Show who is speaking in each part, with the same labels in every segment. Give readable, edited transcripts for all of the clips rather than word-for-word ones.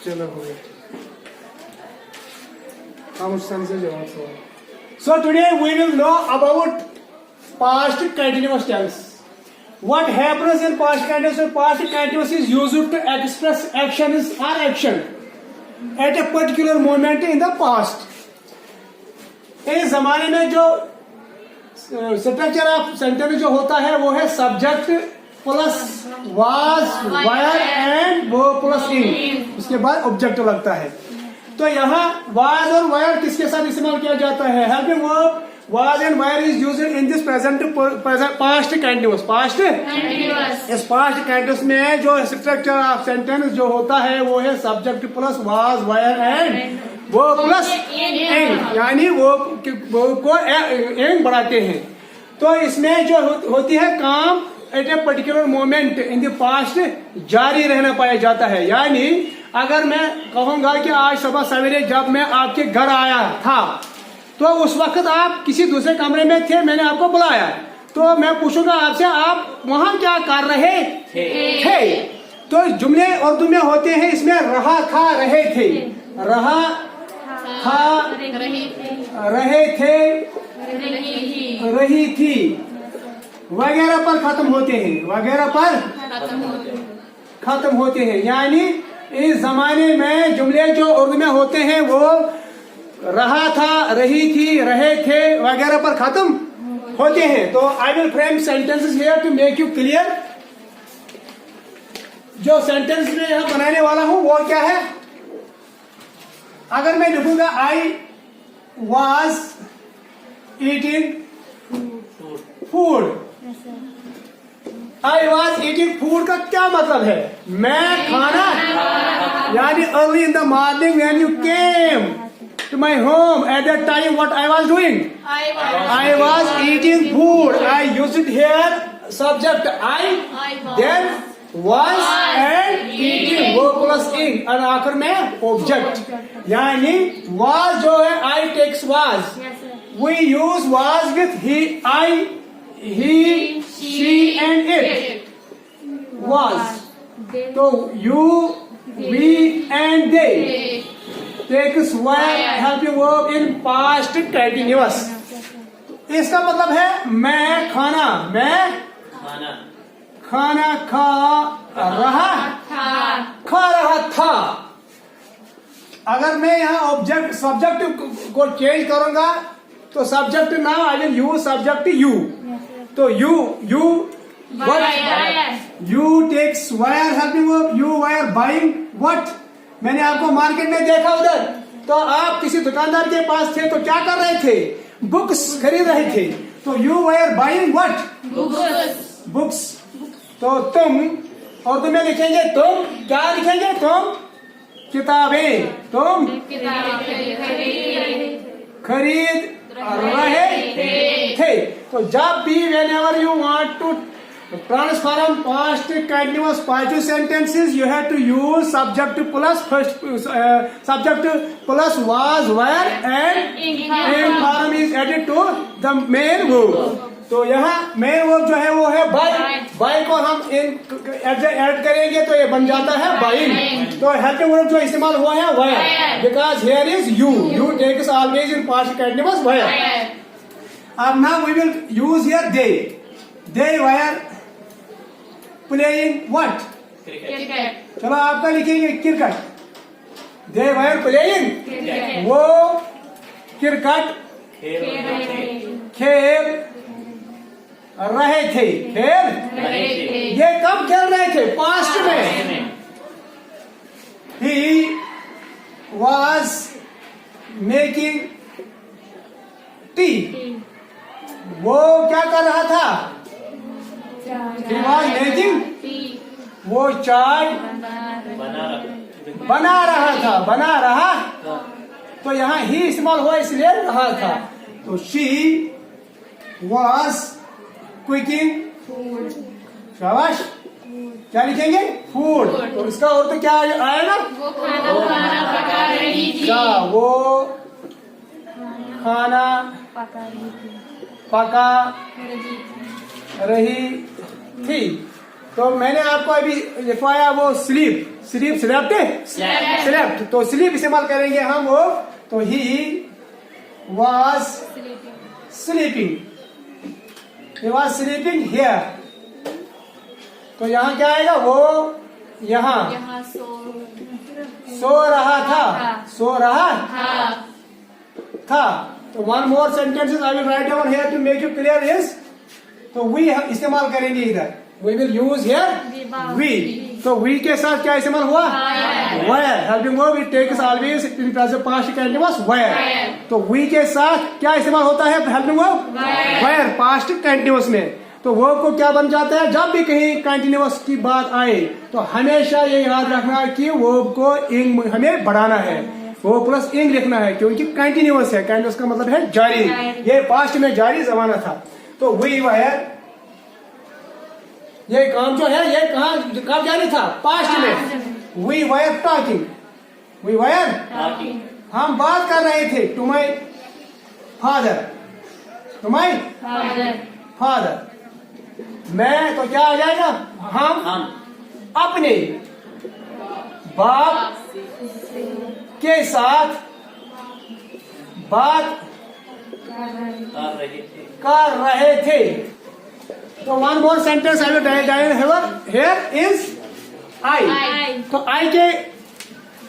Speaker 1: चलो हो गया। हम से जवाब सवाल। So today we will know about past continuous tense. What happens in past continuous? Past continuous is used to express actions or action at a particular moment in the past. इस जमाने में जो स्ट्रक्चर ऑफ सेंटेंस जो होता है वो है subject plus was wire and वो प्लस इन, उसके बाद ऑब्जेक्ट लगता है। तो यहाँ वाज और वायर किसके साथ इस्तेमाल किया जाता है? Helping verb was and where is used in this present past continuous. Past इस past continuous में जो स्ट्रक्चर ऑफ सेंटेंस जो होता है वो है subject plus was where and वो प्लस इन, यानी वो को इन बढ़ाते हैं। तो इसमें जो होती है काम at a particular moment in the past जारी रहना पाया जाता है। यानी अगर मैं कहूंगा कि आज सुबह सवेरे जब मैं आपके घर आया था तो उस वक्त आप किसी दूसरे कमरे में थे, मैंने आपको बुलाया, तो मैं पूछूंगा आपसे आप वहां क्या कर रहे थे। तो जुमले उर्दू में होते हैं इसमें रहा था, रहे थे, रहा था, रहे थे, रही थी वगैरह पर खत्म होते हैं, वगैरह पर खत्म होते हैं। यानी इस जमाने में जुमले जो उर्दू में होते हैं वो रहा था, रही थी, रहे थे वगैरह पर खत्म होते हैं। तो I will frame sentences here to make you clear. जो सेंटेंस में यहां बनाने वाला हूं वो क्या है? अगर मैं लिखूंगा I was eating food, I was eating food का क्या मतलब है? मैं खाना, यानी early in the morning when you came to my home at that time what I was doing? I was eating food. I used it here subject I, then was and eating वो plus in और आखिर में object, यानी was जो है I takes was, we use was with he, I, he, she and it was। तो you, we and they takes were helping verb in past continuous। इसका मतलब है मैं खाना, मैं खाना खा रहा था। अगर मैं यहाँ ऑब्जेक्ट सब्जेक्ट को चेंज करूंगा तो subject now I will use subject you. तो you you takes were helping verb, you were buying what. मैंने आपको मार्केट में देखा उधर, तो आप किसी दुकानदार के पास थे तो क्या कर रहे थे? बुक्स खरीद रहे थे। तो you were buying what? Books. तो तुम और तुम्हें लिखेंगे तुम, क्या लिखेंगे? तुम किताबें, तुम खरीद रहे थे। तो जब भी whenever you want to transform past continuous positive sentences you have to use subject plus first subject plus was were and in form is added to the main verb। तो यहाँ मेन वर्ब जो है वो है bye, bye को हम add करेंगे तो ये बन जाता है बाइंग। तो हेल्पिंग वर्ब जो इस्तेमाल हुआ है were, because here is you, you takes always in past continuous were. अब now we will use here they, they were playing what? Cricket. चलो आपका लिखेंगे क्रिकेट। दे वायर प्लेइंग, वो क्रिकेट खेल रहे थे, ये कब खेल रहे थे? पास्ट में। ही वॉज मेकिंग टी, वो क्या कर रहा था? ही वॉज मेकिंग, वो चाय बना रहा था, बना रहा। तो यहाँ ही इस्तेमाल हुआ इसलिए रहा था। तो शी वॉज कुकिंग, शाबाश, क्या लिखेंगे? फूड। तो इसका अर्थ क्या आएगा?
Speaker 2: वो खाना पका रही थी।
Speaker 1: क्या वो खाना पका रही थी। तो मैंने आपको अभी लिखवाया वो स्लीप, स्लेप्ट, तो स्लीप इस्तेमाल करेंगे हम वो, तो ही वॉज स्लीपिंग हियर। तो यहाँ क्या आएगा, वो यहाँ सो रहा था। तो one more sentences I will write down here to make you clear is, तो वी इस्तेमाल करेंगे इधर, we will use here we. तो वी के साथ क्या इस्तेमाल हुआ, were. Helping verb it takes always in present past continuous were. तो वी के साथ क्या इस्तेमाल होता है helping verb, were, past continuous में। तो वर्ब को क्या बन जाता है, जब भी कहीं कंटीन्यूअस की बात आए तो हमेशा ये याद रखना कि वर्ब को इंग हमें बढ़ाना है, वो प्लस इंग लिखना है, क्योंकि कंटिन्यूअस है। कंटिन्यूअस का मतलब है जारी, ये पास्ट में जारी जमाना था। तो वी वायर, ये काम जो है ये कहाँ जारी था, पास्ट में। वी वायर टॉकिंग, हम बात कर रहे थे टू माई फादर। मैं तो क्या आ जाएगा, हम अपने बाप के साथ बात कर रहे थे। तो one more sentence I will write down here is I. तो आई के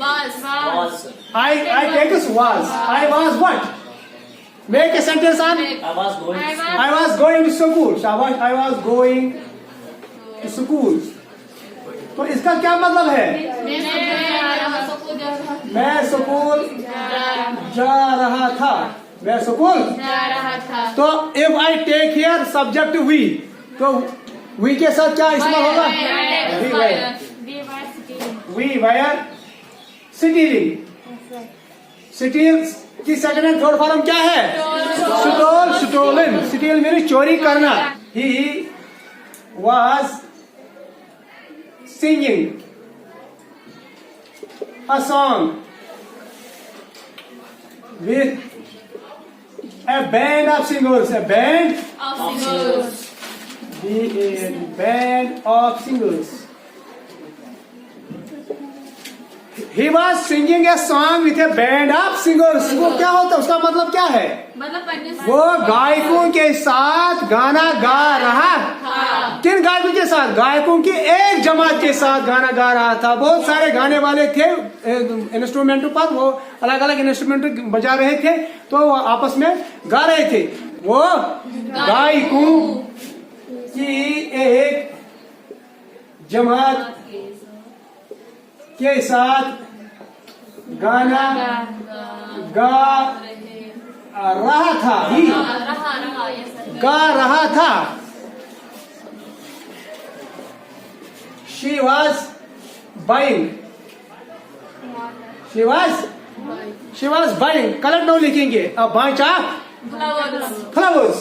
Speaker 1: I take this was. I was what? Make a sentence on.
Speaker 3: I was going.
Speaker 1: I was going to school. शाबाश, I was going to school. तो इसका क्या मतलब है, मैं school जा रहा था, मैं स्कूल तो if I take here subject we, तो we के साथ क्या इस्तेमाल होगा, we were stealing। स्टील की सेकंड एंड थर्ड फॉर्म क्या है, स्टोलन। स्टील मीन चोरी करना। He was singing a song with a band of singers, a band of singers. He was singing a song with a band of singers. वो क्या होता है, उसका मतलब क्या है, वो गायकों के साथ गाना गा रहा। किन गायकों के साथ, गायकों की एक जमात के साथ गाना गा रहा था। बहुत सारे गाने वाले थे इंस्ट्रूमेंटों पर, वो अलग अलग इंस्ट्रूमेंट बजा रहे थे, तो वो आपस में गा रहे थे। वो गायकों की एक जमात के साथ गाना गा रहा था, ही गा रहा था। She was buying, she was buying, colour now लिखेंगे, a bunch of flowers।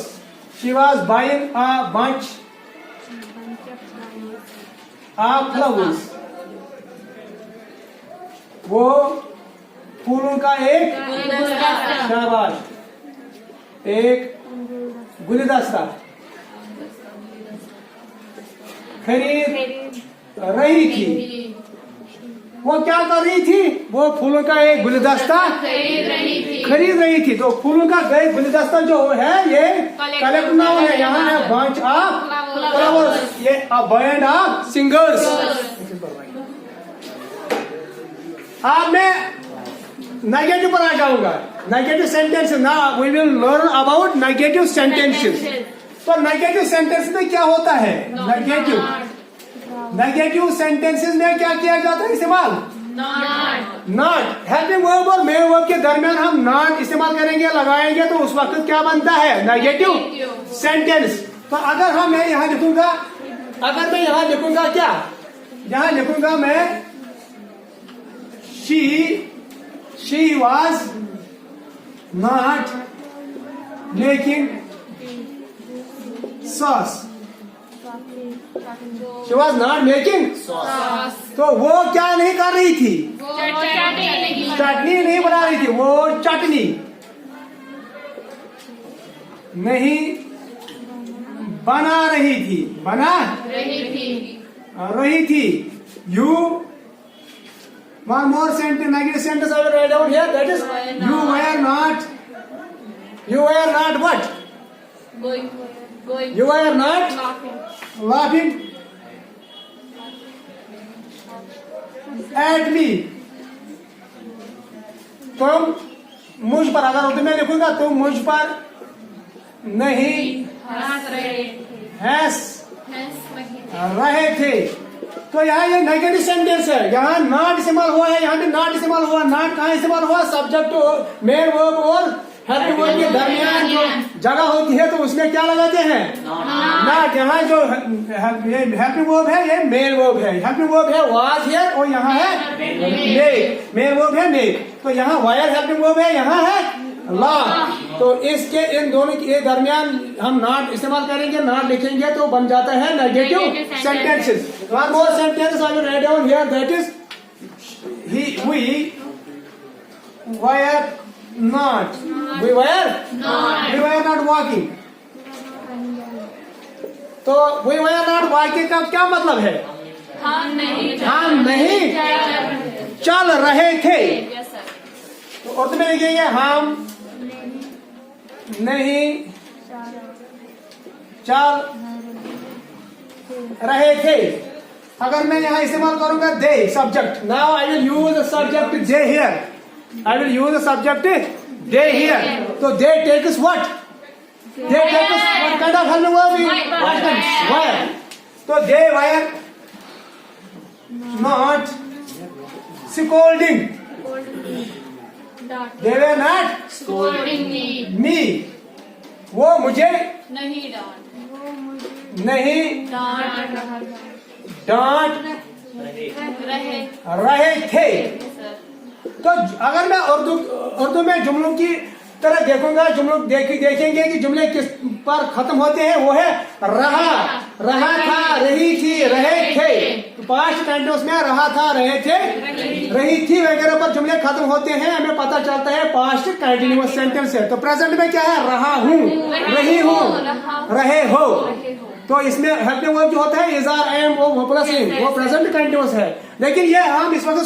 Speaker 1: She was buying a bunch of flowers। वो फूलों का एक, शाबाश, एक गुलदस्ता खरीद रही थी। वो क्या कर रही थी, वो फूलों का एक गुलदस्ता खरीद रही थी। तो फूलों का एक गुलदस्ता जो है ये कलेक्ट नाउन है, यहाँ है बंच ऑफ फ्लावर्स, ये अ बैंड ऑफ सिंगर्स। अब मैं नेगेटिव पर आ जाऊंगा, नेगेटिव सेंटेंस ना, we will learn about negative sentences. तो नेगेटिव सेंटेंस में क्या होता है, नेगेटिव सेंटेंसेस में क्या किया जाता है इस्तेमाल, नॉट। हेल्पिंग वर्ब और मेन वर्ब के दरमियान हम नॉट इस्तेमाल करेंगे, लगाएंगे, तो उस वक्त क्या बनता है, नेगेटिव सेंटेंस। तो अगर हम मैं यहाँ लिखूंगा, अगर मैं यहाँ लिखूंगा क्या, यहाँ लिखूंगा मैं she was not making sauce। She was not making sauce। तो वो क्या नहीं कर रही थी, चटनी नहीं बना रही थी, वो चटनी नहीं बना रही थी, रही थी. You, one more sentence, negative sentence I will write down here. That is, you were not what?
Speaker 2: Going.
Speaker 1: You were not laughing at me. तुम मुझ पर, अगर उर्दू में लिखूंगा, तुम मुझ पर नहीं
Speaker 2: हंस रहे
Speaker 1: हंस
Speaker 2: रहे
Speaker 1: रहे थे. तो यहाँ ये नेगेटिव सेंटेंस है. यहाँ नॉट इस्तेमाल हुआ है, यहाँ भी नॉट इस्तेमाल हुआ. नॉट कहाँ इस्तेमाल हुआ? सब्जेक्ट मेन वर्ब और हेल्पिंग वर्ब के दरमियान जो जगह होती है, तो उसमें क्या लगाते हैं? नॉट. यहाँ जो हेल्पिंग वर्ब है, ये मेन वर्ब है. हेल्पिंग वर्ब है वाज हियर, और यहाँ है मेक. मेन वर्ब है मेक. तो यहाँ वायर हेल्पिंग वर्ब है, यहाँ है ला. तो इसके इन दोनों के दरमियान हम नॉट इस्तेमाल करेंगे, नॉट लिखेंगे, तो बन जाता है negative sentences. One more sentence I will write down here. That is we were not walking. तो we were not walking का क्या मतलब है?
Speaker 2: हम
Speaker 1: नहीं चल रहे थे.
Speaker 2: Yes, sir.
Speaker 1: तो उर्दू में लिखेंगे हम नहीं चल रहे थे. अगर मैं यहाँ इस्तेमाल करूंगा they, subject. Now I will use the subject they here. I will use the subject they here. तो they takes what? They takes what kind of helping verb? Were. तो they were not scolding. They were not
Speaker 2: Scolding
Speaker 1: me. वो मुझे
Speaker 2: नहीं डांट
Speaker 1: डांट
Speaker 2: रहे
Speaker 1: रहे थे.
Speaker 2: सर.
Speaker 1: तो अगर मैं उर्दू में जुमलों की तरह देखूंगा, जुमलों देखेंगे कि जुमले किस पर खत्म होते हैं. वो है रहा था, रही थी, रहे थे. पास्ट टेंस में रहा था, रहे थे, रही थी वगैरह पर जुमले खत्म होते हैं, हमें पता चलता है पास्ट कंटिन्यूअस सेंटेंस है. तो प्रेजेंट में क्या है? रहा हूँ, रही हूँ, रहे हो. तो इसमें हेल्पिंग वर्ब जो होता है इज आर एम वो प्लस एम, वो प्रेजेंट कंटिन्यूअस है. लेकिन ये हम इस वक्त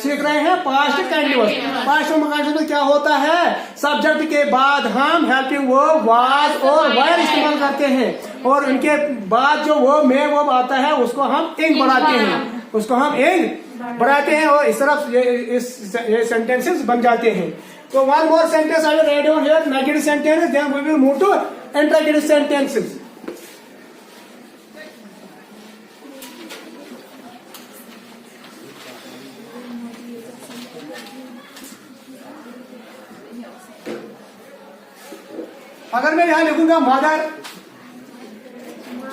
Speaker 1: सीख रहे हैं पास्ट कंटिन्यूअस. पास्ट कंटिन्यूअस में क्या होता है? सब्जेक्ट के बाद हम हेल्पिंग वर्ब वाज और वायर इस्तेमाल करते हैं, और उनके बाद जो वो मेन वर्ब आता है उसको हम इंग बढ़ाते हैं, और इस तरफ ये सेंटेंसेस बन जाते हैं. तो one more sentence I will write down here, negative sentence, then we will move to interrogative sentences. अगर मैं यहां लिखूंगा मदर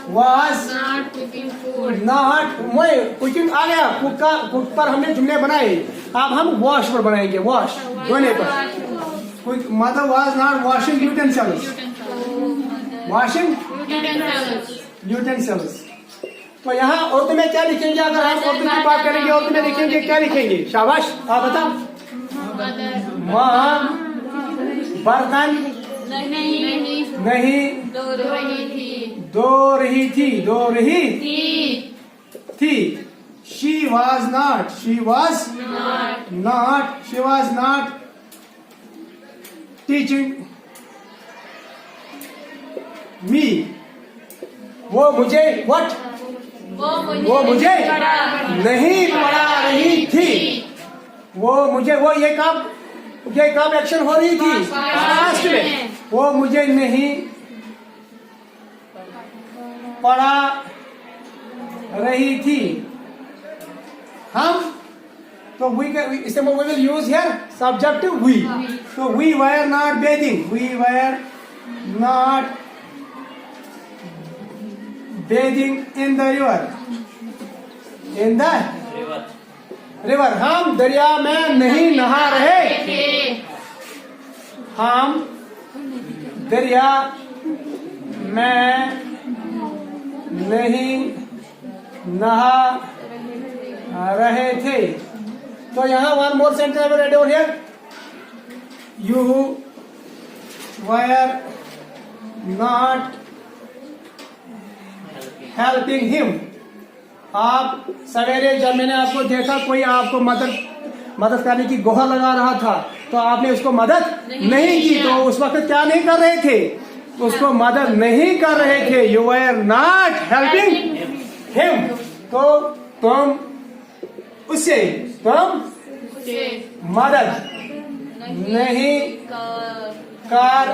Speaker 1: वाज नॉट, कुकिंग आ गया, कुक पर हमने जुमले बनाए. अब हम वॉश पर बनाएंगे, वॉश धोने पर. Mother was not washing utensils. Washing utensils. तो यहाँ उर्दू में क्या लिखेंगे? अगर हम उर्दू की बात करेंगे, उर्दू में लिखेंगे, क्या लिखेंगे? शाबाश, आप बताओ. माँ बर्तन नहीं धो रही थी. She was not teaching me. वो मुझे what? वो मुझे नहीं पढ़ा रही थी. वो ये कब एक्शन हो रही थी? पास्ट में. वो मुझे नहीं पढ़ा रही थी. हम तो we will use here subject we. So we were not bathing. We were not bathing in the river. In the river. हम दरिया में नहीं नहा रहे. हम दरिया में नहीं नहा रहे थे. तो यहाँ one more sentence right down here. You were not helping him. आप सवेरे जब मैंने आपको देखा कोई आपको मदद करने की गुहार लगा रहा था तो आपने उसको मदद नहीं की, तो उस वक्त क्या नहीं कर रहे थे, उसको मदद नहीं कर रहे थे। You are not helping him, तो तुम उससे मदद नहीं कर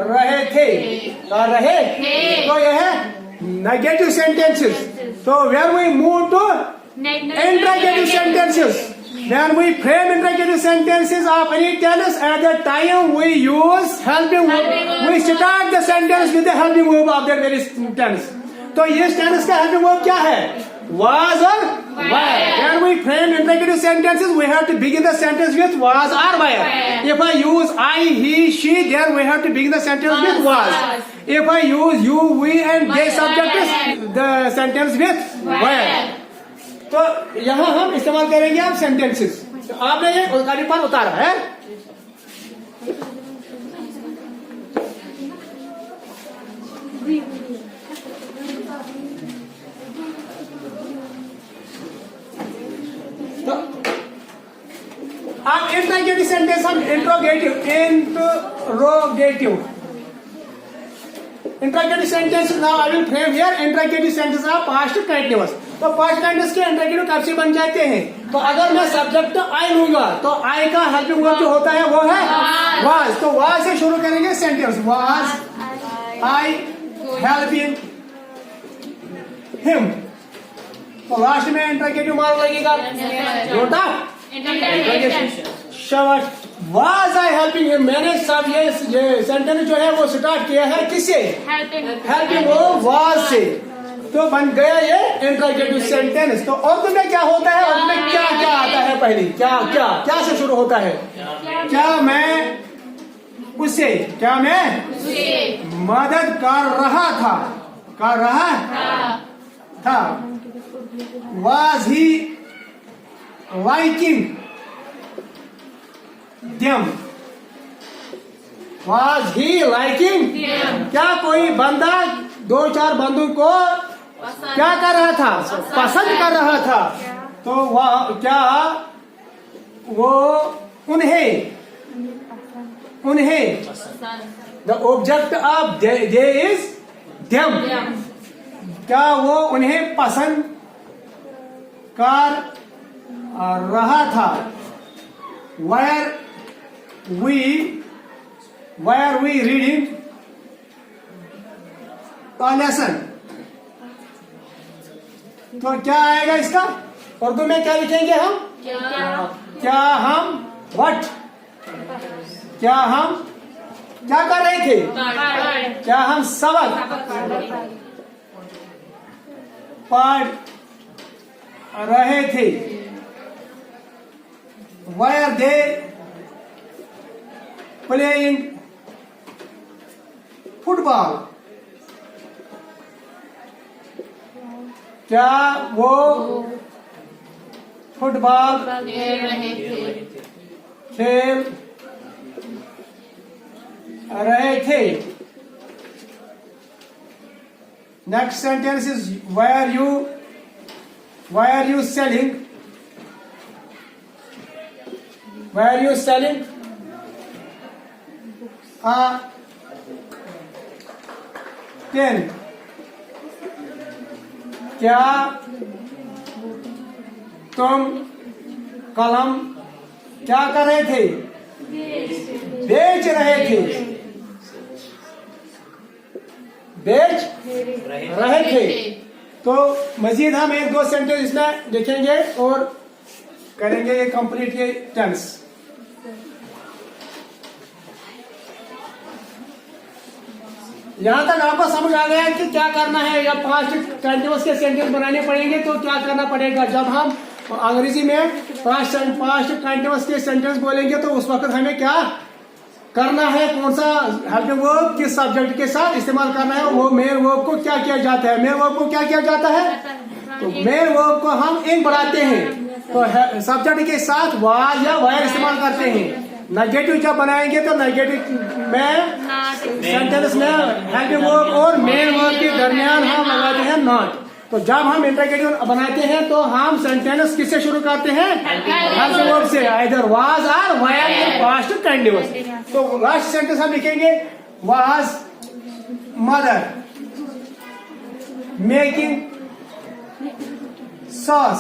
Speaker 1: रहे थे, तो यह है नेगेटिव सेंटेंसेस। तो where we move to interrogative sentences. When we frame interrogative sentences of any tense, at the time we use helping verb. We start the sentence with the helping verb of that very tense. तो ये tense का helping verb क्या है? Was or were. When we frame interrogative sentences, we have to begin the sentence with was or were. If I use I, he, she, then we have to begin the sentence with was. If I use you, we, and they subjects, the sentence with were. तो यहाँ हम इस्तेमाल करेंगे आप sentences. तो आपने ये उल्कानी पर उतारा है। तो आप इंट्रोगेटिव सेंटेंस, हम interrogative sentence now I will frame here interrogative sentence of past continuous. तो पास्ट कंटीन्यूअस के इंट्रोगेटिव कब से बन जाते हैं? तो अगर मैं सब्जेक्ट आई लूंगा तो आई का हेल्पिंग वर्ब जो होता है वो है वाज। तो वाज से शुरू करेंगे sentence, was I helping him. तो लास्ट में इंट्रोगेटिव मार्क लगेगा, नोटा शब्द वाज आई हेल्पिंग हिम। मैंने सब ये सेंटेंस जो है वो स्टार्ट किया है किससे? हेल्पिंग वर्ब वाज से। तो बन गया ये इंट्रोगेटिव सेंटेंस। तो उर्दू में क्या होता है, उर्दू में क्या क्या आता है? पहले क्या से शुरू होता है? क्या मैं उससे मदद कर रहा था। Was he liking them. Was he liking, क्या कोई बंदा 2-4 बंदों को क्या कर रहा था? पसंद कर रहा था। तो वह क्या वो उन्हें the object of they is them, क्या वो उन्हें पसंद कर रहा था। Were we reading a lesson? तो क्या आएगा इसका? उर्दू में क्या लिखेंगे हम? क्या हम क्या कर रहे थे? क्या हम सबक पढ़ रहे थे? Were they playing football? क्या वो फुटबॉल खेल रहे थे? Next sentence is were you selling? Were you selling a pen? क्या तुम कलम क्या कर रहे थे? बेच रहे थे। तो मजीद हम 1-2 सेंटेंस इसमें लिखेंगे और करेंगे ये कंप्लीट ये टेंस। यहाँ तक आपको समझ आ गया कि क्या करना है, या पास्ट कंटीन्यूअस के सेंटेंस बनाने पड़ेंगे तो क्या करना पड़ेगा। जब हम अंग्रेजी में पास्ट कंटीन्यूअस के सेंटेंस बोलेंगे तो उस वक्त हमें क्या करना है, कौन सा हेल्पिंग वर्ब किस सब्जेक्ट के साथ इस्तेमाल करना है, वो मेन वर्ब को क्या किया जाता है। मेन वर्ब को क्या किया जाता है? तो मेन वर्ब को हम इन बढ़ाते हैं, तो सब्जेक्ट के साथ वाज या वायर इस्तेमाल करते हैं। नेगेटिव जब बनाएंगे तो नेगेटिव में सेंटेंस में हेल्पिंग वर्ब और मेन वर्ब के दरमियान हम लगाते हैं नॉट। तो जब हम इंटरोगेटिव बनाते हैं तो हम सेंटेंस किससे शुरू करते हैं? हेल्प वर्ब से, आइदर वाज और वर इन पास्ट कंटिन्यूअस। तो लास्ट सेंटेंस हम लिखेंगे was mother making sauce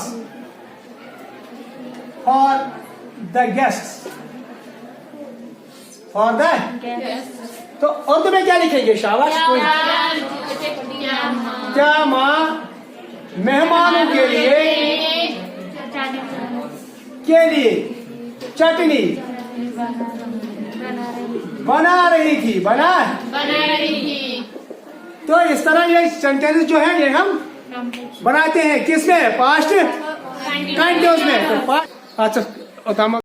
Speaker 1: for the guest, for the. तो उर्दू में क्या लिखेंगे? शाबाश। कोई क्या माँ मेहमानों के लिए चटनी बना रही थी, बना। तो इस तरह ये सेंटेंस जो है ये हम बनाते हैं किसमें? पास्ट कंटिन्यूअस में। तो अच्छा